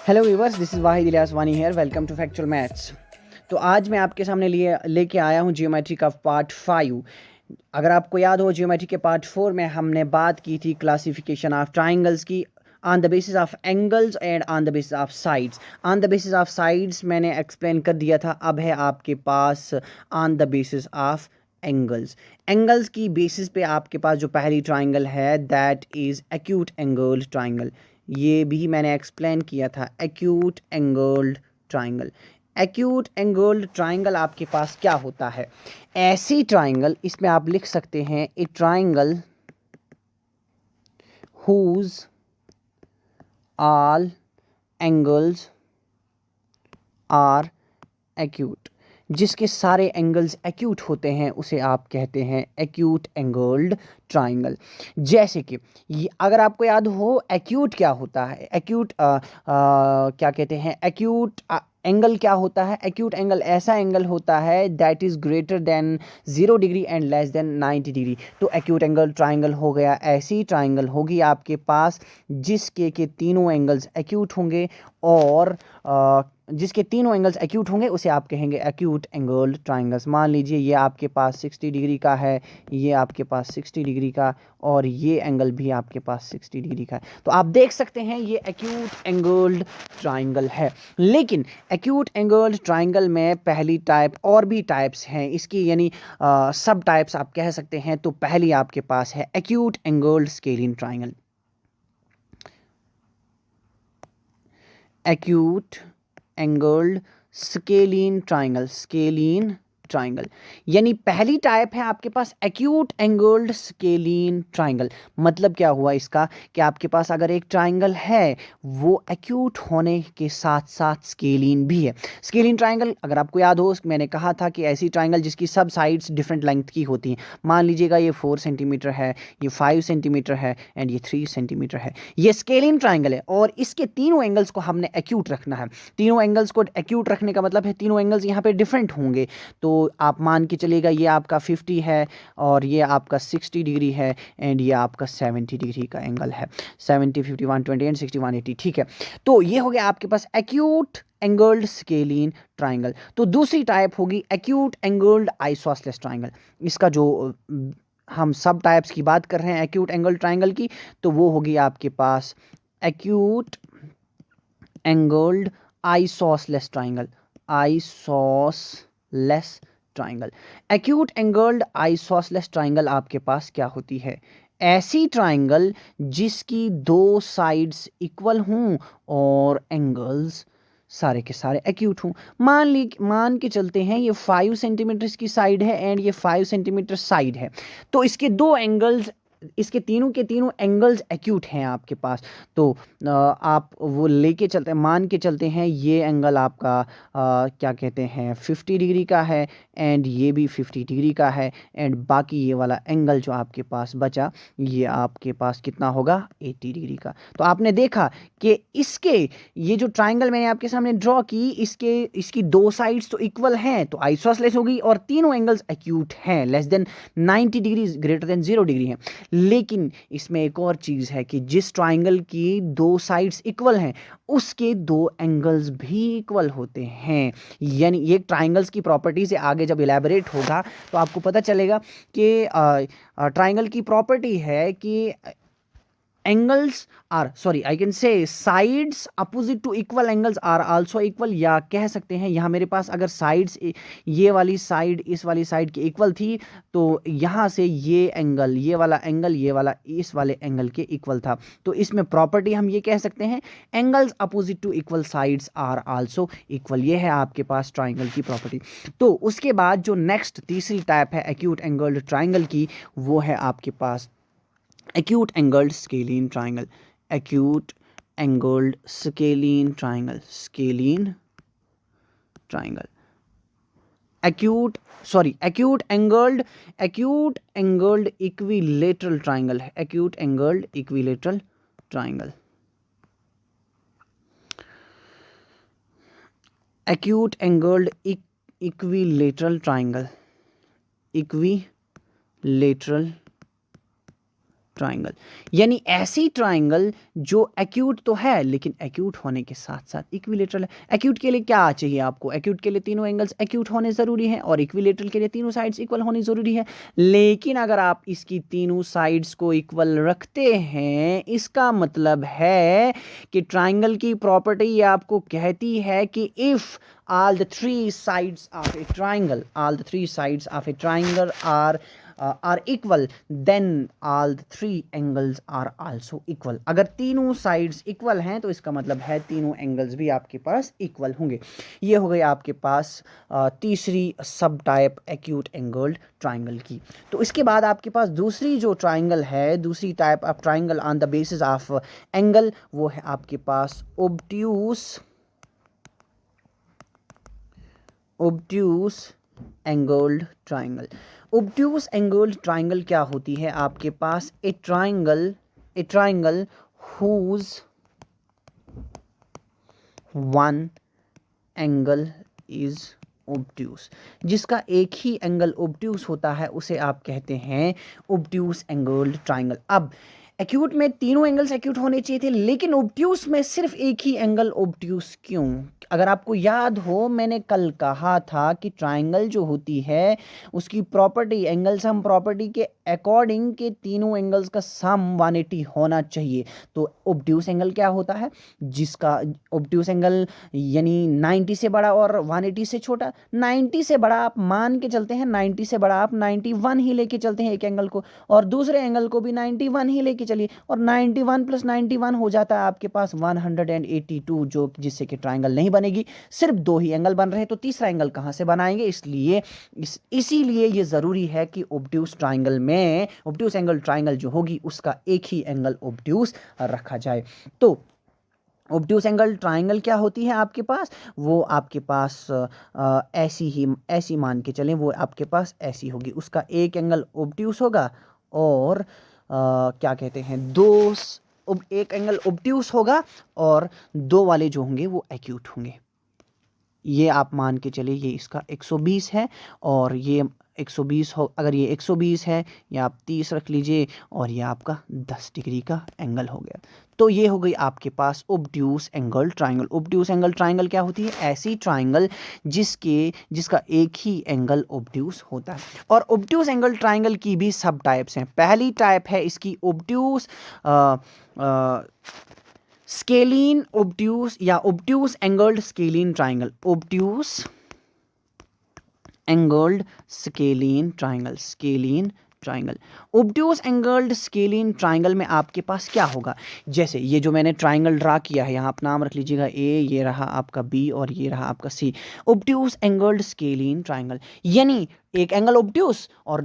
Hello viewers, this is Wahid Ilyas Wani here. Welcome to factual maths. तो आज मैं आपके सामने लेके आया हूँ जियोमेट्री का पार्ट 5। अगर आपको याद हो, जियोमेट्री के पार्ट 4 में हमने बात की थी क्लासिफिकेशन ऑफ ट्राइंगल्स की on the basis of angles and on the basis of sides. On the basis of sides मैंने एक्सप्लेन कर दिया था। अब है आपके pass on the basis of angles. Angles की बेसिस पे आपके पास जो पहली ट्राइंगल है that is acute angled triangle. ये भी मैंने एक्सप्लेन किया था, acute angled triangle. Acute angled triangle आपके पास क्या होता है? ऐसी ट्राइंगल, इसमें आप लिख सकते हैं ए triangle whose all angles are acute। जिसके सारे एंगल्स एक्यूट होते हैं उसे आप कहते हैं एक्यूट एंगल्ड ट्राइंगल। जैसे कि अगर आपको याद हो एक्यूट क्या होता है, एक्यूट क्या कहते हैं, एक्यूट एंगल क्या होता है? एक्यूट एंगल ऐसा एंगल होता है that is greater than 0 degree and less than 90 degree. तो एक्यूट एंगल ट्राइंगल हो गया। ऐसी ट्राइंगल होगी आपके पास जिसके के तीनों एंगल्स एक्यूट होंगे, और जिसके तीनों एंगल्स एक्यूट होंगे उसे आप कहेंगे एक्यूट एंगल्ड ट्राइंगल्स। मान लीजिए ये आपके पास 60 डिग्री का है, ये आपके पास 60 डिग्री का, और ये एंगल भी आपके पास 60 डिग्री का है। तो आप देख सकते हैं ये एक्यूट एंगल्ड ट्राइंगल है। लेकिन एक्यूट एंगल्ड ट्राइंगल में पहली टाइप, और भी टाइप्स हैं इसकी, यानी सब टाइप्स आप कह सकते हैं। तो पहली आपके पास है acute angled scalene triangle. Acute angled scalene triangle, scalene triangle, यानी पहली टाइप है आपके पास एक्यूट एंगल्ड स्केलिन ट्राइंगल। मतलब क्या हुआ इसका कि आपके पास अगर एक ट्राइंगल है वो एक्यूट होने के साथ साथ स्केलिन भी है। स्केलिन ट्राइंगल अगर आपको याद हो, मैंने कहा था कि ऐसी ट्राइंगल जिसकी सब साइड्स डिफरेंट लेंथ की होती हैं। मान लीजिएगा ये 4 सेंटीमीटर है, ये 5 सेंटीमीटर है एंड ये 3 सेंटीमीटर है। ये स्केलिन ट्राइंगल है और इसके तीनों एंगल्स को हमने एक्यूट रखना है। तीनों एंगल्स को एक्यूट रखने का मतलब है तीनों एंगल्स यहाँ पे डिफरेंट होंगे। तो आप मान के चलिएगा ये आपका 50 है और ये आपका 60 डिग्री है एंड ये आपका 70 डिग्री का एंगल है। 70, 50, 120 एंड 60, 180। ठीक है, तो ये हो गया आपके पास एक्यूट एंगल्ड स्केलिन ट्राइंगल। तो दूसरी टाइप होगी एक्यूट एंगल्ड आइसोसेलेस ट्राइंगल। इसका जो हम सब टाइप्स की बात कर रहे हैं एक्यूट एंगल ट्राइंगल की, तो वो होगी आपके पास acute angled isosceles triangle, isosceles triangle. Acute angled isosceles triangle आपके पास क्या होती है? ऐसी ट्राइंगल जिसकी दो साइड्स इक्वल हों और एंगल्स सारे के सारे एक्यूट हों। मान के चलते हैं ये 5 सेंटीमीटर की साइड है एंड ये 5 सेंटीमीटर साइड है। तो इसके दो एंगल्स, इसके तीनों के तीनों एंगल्स एक्यूट हैं आपके पास। तो आप वो लेके चलते हैं, मान के चलते हैं ये एंगल आपका क्या कहते हैं 50 डिग्री का है एंड ये भी 50 डिग्री का है, एंड बाकी ये वाला एंगल जो आपके पास बचा ये आपके पास कितना होगा 80 डिग्री का। तो आपने देखा कि इसके, ये जो ट्राइंगल मैंने आपके सामने ड्रॉ की, इसकी दो साइड्स तो इक्वल हैं, तो आइसोसेलेस होगी, और तीनों एंगल्स एक्यूट हैं, less than 90 degree greater than 0 degree हैं। लेकिन इसमें एक और चीज़ है कि जिस ट्राइंगल की दो साइड्स इक्वल हैं उसके दो एंगल्स भी इक्वल होते हैं। यानी ये ट्राइंगल्स की प्रॉपर्टी से आगे जब इलेबोरेट होगा तो आपको पता चलेगा कि ट्राइंगल की प्रॉपर्टी है कि angles are, sorry I can say sides opposite to equal angles are also equal, या कह सकते हैं यहाँ मेरे पास अगर साइड्स, ये वाली साइड इस वाली साइड की इक्वल थी तो यहाँ से ये एंगल, ये वाला एंगल, ये वाला इस वाले एंगल के इक्वल था। तो इसमें प्रॉपर्टी हम ये कह सकते हैं angles opposite to equal sides are also equal. ये है आपके पास ट्राइंगल की प्रॉपर्टी। तो उसके बाद जो नेक्स्ट तीसरी टाइप है एक्यूट एंगल्ड ट्राइंगल की, वो है आपके पास acute angled scalene triangle, acute angled scalene triangle, scalene triangle, acute angled equilateral triangle है, acute angled equilateral triangle, acute angled equilateral triangle, equilateral triangle, यानी ऐसी ट्राइंगल जो एक्यूट तो है लेकिन एक्यूट होने के साथ साथ इक्विलेटरल है। एक्यूट के लिए क्या चाहिए आपको? एक्यूट के लिए तीनों एंगल्स एक्यूट होने ज़रूरी हैं और इक्विलेटरल के लिए तीनों साइड्स इक्वल होनी ज़रूरी है। लेकिन अगर आप इसकी तीनों साइड्स को इक्वल रखते हैं, इसका मतलब है कि ट्राइंगल की प्रॉपर्टी ये आपको कहती है कि if all the three sides of a triangle are equal, then all the three angles are also equal। अगर तीनों साइड्स इक्वल हैं तो इसका मतलब है तीनों एंगल्स भी आपके पास इक्वल होंगे। ये हो गई आपके पास तीसरी सब टाइप एक्यूट एंगल्ड ट्राइंगल की। तो इसके बाद आपके पास दूसरी जो ट्राइंगल है, दूसरी type of triangle on the basis of angle, वो है आपके पास obtuse angled triangle. obtuse angled triangle क्या होती है? आपके पास a triangle whose one angle is obtuse, जिसका एक ही एंगल obtuse होता है उसे आप कहते हैं obtuse एंगल्ड ट्राइंगल। अब एक्यूट में तीनों एंगल्स एक्यूट होने चाहिए थे, लेकिन obtuse में सिर्फ एक ही एंगल obtuse क्यों? अगर आपको याद हो, मैंने कल कहा था कि ट्राइंगल जो होती है उसकी प्रॉपर्टी, एंगल सम प्रॉपर्टी के अकॉर्डिंग के तीनों एंगल्स का सम 180 होना चाहिए। तो obtuse एंगल क्या होता है? जिसका obtuse एंगल यानी 90 से बड़ा और 180 से छोटा। 90 से बड़ा आप मान के चलते हैं, 90 से बड़ा आप 91 ही लेके चलते हैं एक एंगल को, और दूसरे एंगल को भी 91 ही लेके चलिए, और 91 + 91 हो जाता है आपके पास 182, जो जिससे कि ट्राइंगल नहीं बनेगी। सिर्फ दो ही एंगल बन रहे हैं तो तीसरा एंगल कहाँ से बनाएंगे? इसलिए इसीलिए ये ज़रूरी है कि obtuse ट्राइंगल में obtuse एंगल ट्राइंगल जो होगी उसका एक ही एंगल obtuse रखा जाए। तो obtuse एंगल ट्राइंगल क्या होती है आपके पास? वो आपके पास ऐसी मान के चलें, वो आपके पास ऐसी होगी, उसका एक एंगल obtuse होगा और क्या कहते हैं, एक एंगल obtuse होगा और दो वाले जो होंगे वो एक्यूट होंगे। ये आप मान के चलिए ये इसका 120 है और ये 120 हो, अगर ये 120 है या आप 30 रख लीजिए और ये आपका 10 डिग्री का एंगल हो गया। तो ये हो गई आपके पास obtuse angle triangle. obtuse angle triangle क्या होती है? ऐसी ट्राइंगल जिसका एक ही एंगल obtuse होता है। और obtuse एंगल ट्राइंगल की भी सब टाइप्स हैं। पहली टाइप है इसकी obtuse स्केलीन obtuse या obtuse angled scalene triangle. obtuse angled scalene triangle. obtuse angled scalene triangle में आपके पास क्या होगा? जैसे ये जो मैंने ट्राइंगल ड्रा किया है, यहाँ आप नाम रख लीजिएगा ए, ये रहा आपका बी और ये रहा आपका सी। obtuse एंगल्ड स्केलीन ट्राइंगल यानी एक एंगल obtuse और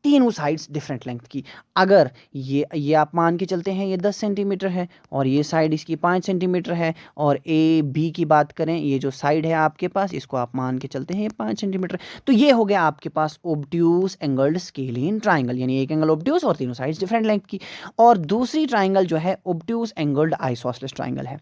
तीनों साइड्स डिफरेंट लेंथ की। अगर ये आप मान के चलते हैं ये 10 सेंटीमीटर है और ये साइड इसकी 5 सेंटीमीटर है, और ए बी की बात करें, ये जो साइड है आपके पास इसको आप मान के चलते हैं ये 5 सेंटीमीटर। तो ये हो गया आपके पास obtuse एंगल्ड स्केलीन ट्राइंगल, यानी एक एंगल obtuse और तीनों साइड्स डिफरेंट लेंथ की। और दूसरी ट्राइंगल जो है obtuse एंगल्ड आइसोसेलेस ट्राइंगल है।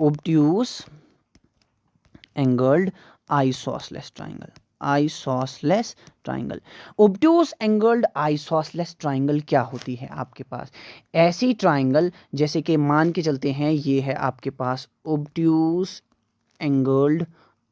obtuse angled isosceles triangle. obtuse angled isosceles triangle क्या होती है आपके पास? ऐसी ट्राइंगल जैसे कि मान के चलते हैं ये है आपके पास obtuse एंगल्ड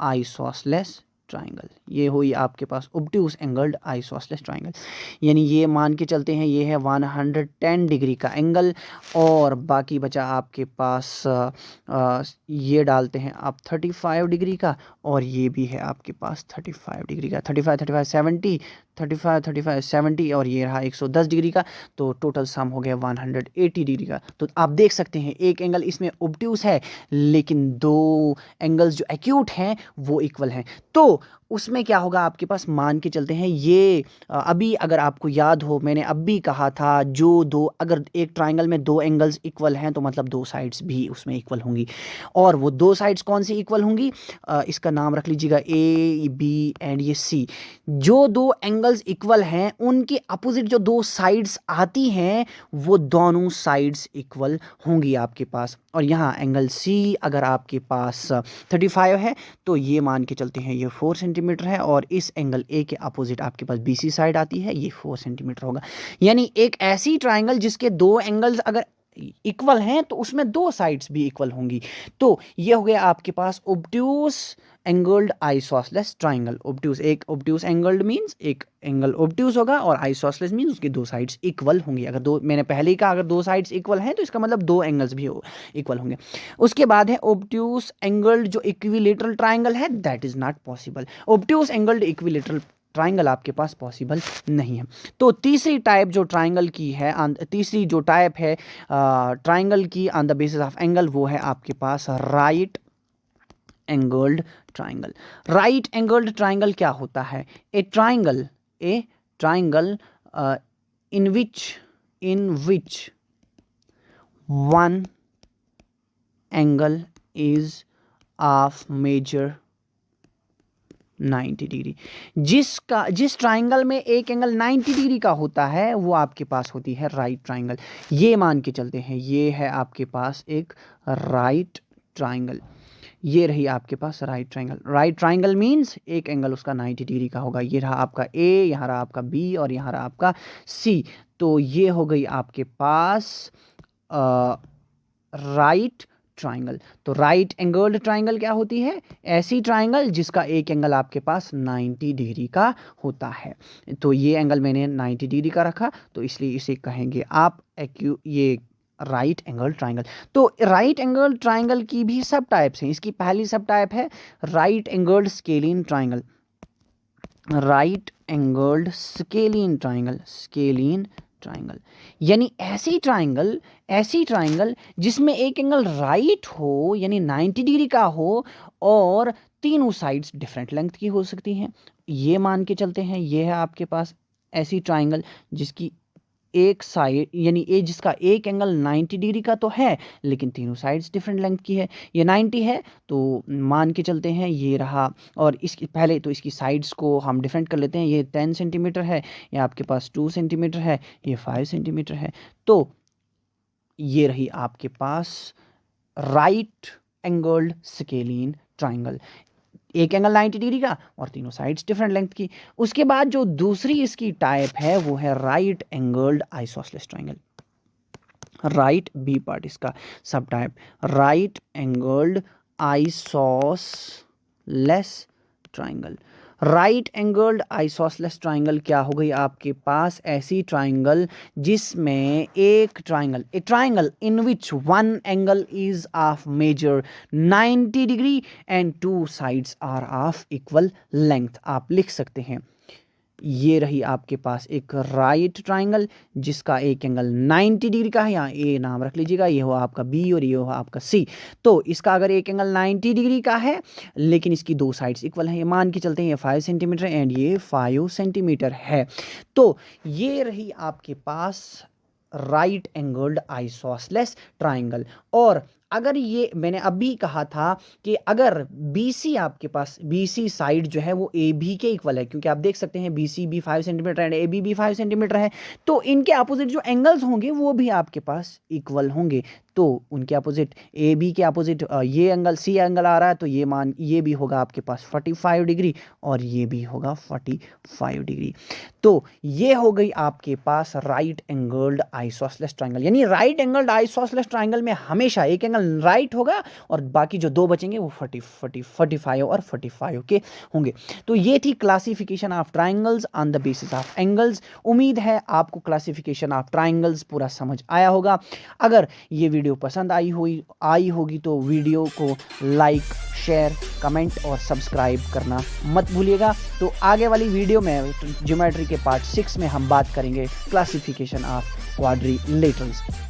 आइसोसेलेस ट्राइंगल। ये हुई आपके पास obtuse एंगल्ड आइसोसेलेस ट्राइंगल, यानी ये मान के चलते हैं ये है 110 डिग्री का एंगल, और बाकी बचा आपके पास ये डालते हैं आप 35 डिग्री का, और ये भी है आपके पास 35 डिग्री का, 35 70 और ये रहा 110 डिग्री का। तो टोटल सम हो गया 180 डिग्री का। तो आप देख सकते हैं एक एंगल इसमें obtuse है लेकिन दो एंगल्स जो एक्यूट हैं वो इक्वल हैं। तो उसमें क्या होगा आपके पास? मान के चलते हैं ये अभी अगर आपको याद हो, मैंने अभी कहा था अगर एक ट्राइंगल में दो एंगल्स इक्वल हैं तो मतलब दो साइड्स भी उसमें इक्वल होंगी। और वो दो साइड्स कौन सी इक्वल होंगी? इसका नाम रख लीजिएगा ए बी एंड ये सी। जो दो एंगल एंगल्स इक्वल हैं उनके अपोजिट जो दो साइड्स आती हैं वो दोनों साइड्स इक्वल होंगी आपके पास। और यहाँ एंगल सी अगर आपके पास 35 है तो ये मान के चलते हैं ये 4 सेंटीमीटर है, और इस एंगल ए के अपोजिट आपके पास बी सी साइड आती है, ये 4 सेंटीमीटर होगा। यानी एक ऐसी ट्राइंगल जिसके दो एंगल्स अगर इक्वल हैं तो उसमें दो साइड्स भी इक्वल होंगी। तो ये हो गया आपके पास obtuse angled isosceles triangle. Obtuse, एक ऑब्ट्यूस एंगल्ड मींस एक एंगल ऑब्ट्यूस होगा, और आइसोसेलेस मींस उसकी दो साइड्स इक्वल होंगी। अगर दो, मैंने पहले ही कहा अगर दो साइड्स इक्वल हैं तो इसका मतलब दो एंगल्स भी इक्वल होंगे। उसके बाद है ऑब्ट्यूस एंगल्ड जो इक्विलेटरल ट्राइंगल है, that is not possible. Obtuse angled equilateral triangle आपके पास पॉसिबल नहीं है। तो तीसरी टाइप जो ट्राइंगल की है, तीसरी जो टाइप है ट्राइंगल की on the basis of angle, वो है आपके पास right angled triangle. Right angled triangle क्या होता है? A triangle in which one angle is of measure 90 degree. जिस ट्राइंगल में एक एंगल 90 डिग्री का होता है वो आपके पास होती है राइट ट्राइंगल। ये मान के चलते हैं ये है आपके पास एक राइट ट्राइंगल। ये रही आपके पास right triangle. Right triangle means एक एंगल उसका 90 डिग्री का होगा। ये रहा आपका ए, यहाँ रहा आपका बी, और यहाँ रहा आपका सी। तो ये हो गई आपके पास राइट ट्राइंगल। तो राइट एंगल्ड ट्राइंगल क्या होती है? ऐसी ट्राइंगल जिसका एक एंगल आपके पास 90 डिग्री का होता है। तो ये एंगल मैंने 90 डिग्री का रखा, तो इसलिए इसे कहेंगे आप ये राइट एंगल ट्राइंगल। तो राइट एंगल ट्राइंगल की भी सब टाइप्स हैं। इसकी पहली सब टाइप है right angled scalene triangle. Right angled scalene triangle यानी ऐसी ट्राइंगल जिसमें एक एंगल राइट हो यानी 90 डिग्री का हो, और तीनों साइड्स डिफरेंट लेंथ की हो सकती हैं। ये मान के चलते हैं ये है आपके पास ऐसी ट्राइंगल जिसकी एक साइड यानी जिसका एक एंगल 90 डिग्री का तो है लेकिन तीनों साइड्स डिफरेंट लेंथ की है। ये 90 है तो मान के चलते हैं ये रहा, और इसकी पहले तो इसकी साइड्स को हम डिफरेंट कर लेते हैं। ये 10 सेंटीमीटर है, ये आपके पास 2 सेंटीमीटर है, ये 5 सेंटीमीटर है। तो ये रही आपके पास राइट एंगल्ड स्केलिन ट्राइंगल। एक एंगल 90 डिग्री का और तीनों साइड्स डिफरेंट लेंथ की। उसके बाद जो दूसरी इसकी टाइप है वो है right angled isosceles triangle. Right B part इसका सब type, right angled isosceles triangle. Right angled isosceles triangle क्या हो गई आपके पास? ऐसी ट्राइंगल जिसमें a triangle in which one angle is of measure 90 degree and two sides are of equal length. आप लिख सकते हैं ये रही आपके पास एक राइट ट्राइंगल जिसका एक एंगल 90 डिग्री का है, यहाँ ए नाम रख लीजिएगा, ये हुआ आपका बी और ये हुआ आपका सी। तो इसका अगर एक एंगल 90 डिग्री का है लेकिन इसकी दो साइड्स इक्वल हैं, ये मान के चलते हैं ये 5 सेंटीमीटर एंड ये 5 सेंटीमीटर है। तो ये रही आपके पास राइट एंगल्ड आइसोसेलेस ट्राइंगल। और अगर ये मैंने अभी कहा था कि अगर BC आपके पास BC साइड जो है वो AB के इक्वल है, क्योंकि आप देख सकते हैं BC भी 5 सेंटीमीटर एंड AB भी 5 सेंटीमीटर है, तो इनके अपोजिट जो एंगल्स होंगे वो भी आपके पास इक्वल होंगे। तो उनके अपोजिट AB के अपोजिट ये एंगल C एंगल आ रहा है, तो ये भी होगा आपके पास 45 डिग्री और ये भी होगा 45 डिग्री। तो ये हो गई आपके पास राइट एंगल्ड आइसोसेलेस ट्राइंगल। यानी राइट एंगल्ड आइसोसेलेस ट्राइंगल में हमेशा एक एंगल राइट होगा और बाकी जो दो बचेंगे वो 45 और 45 के होंगे। तो ये थी classification of triangles on the basis of angles. उम्मीद है आपको क्लासिफिकेशन ऑफ ट्राइंगल्स पूरा समझ आया होगा। अगर ये वीडियो पसंद आई होगी तो वीडियो को लाइक, शेयर, कमेंट और सब्सक्राइब करना मत भूलिएगा। तो आगे वाली वीडियो में ज्योमेट्री के पार्ट 6 में हम बात करेंगे क्लासिफिकेशन ऑफ क्वाड्रिलेटरल्स।